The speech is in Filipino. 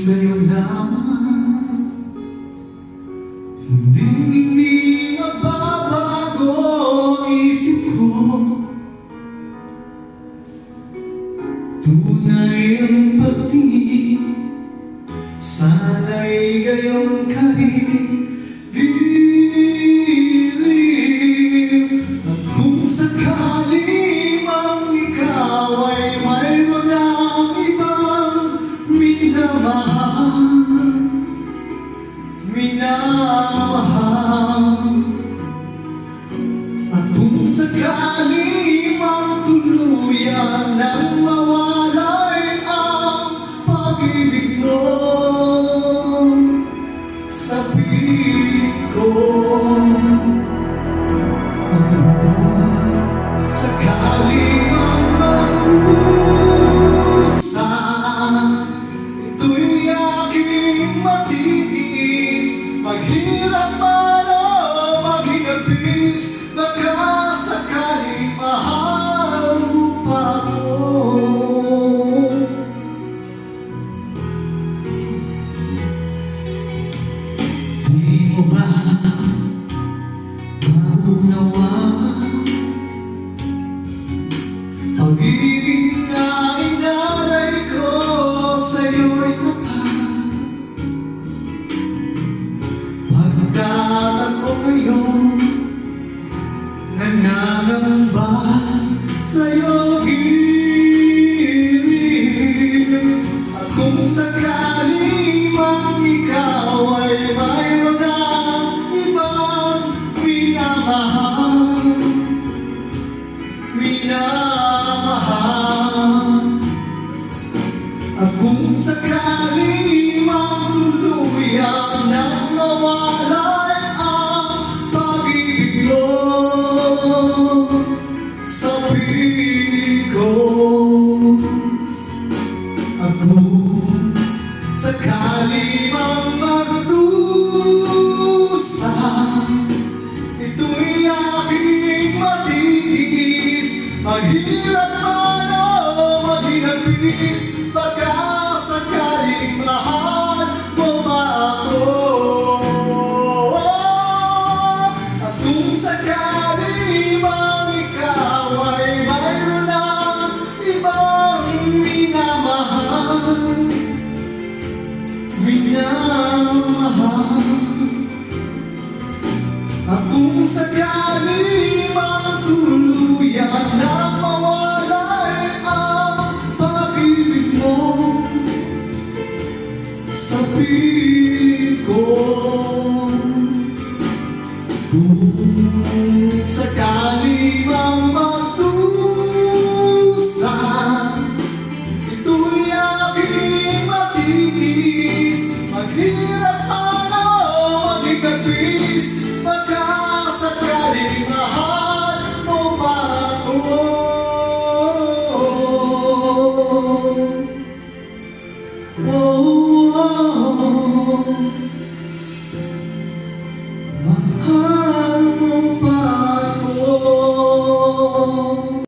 sa'yo lamang, hindi mababago ang isip ko. Tunay ang pag-ibig, sana'y gayon ka rin. At kung sakali mang ikaw ay mayroon ng ibang minamahal, at kung sakali mang tuluyan nang mawalay ang pag-ibig mo sa piling ko, at kung sakali mang magdusa, ito'y aking matitiis. Maghirap man o maghigapis, baka sakaling mahal mo pa ako. Di mo ba maunawaan pag-ibig na inalay ko sa'yo'y tapat? Pagkat ako ngayon nangangamba sa'yo gilid, at kung sakali mang ikaw ay mayroon ng ibang minamahal, at kung sakali mang tuluyan nang nawalay ang pag-ibig mo sa piling ko, at kung sakali mang magdusa, ito'y aking matitiis. Maghirap man o maghigapis, baka sakaling mahal mo ba ako. At kung sakali mang ikaw ay mayroon ng ibang minamahal, at kung sakali mang tuluyan na mawalay ang pag-ibig mo sa piling ko, kung sakali mang magdusa, ito'y aking matitiis. Maghirap man o maghigapis, baka sakaling mahal mo ba ako. Oh, oh, oh.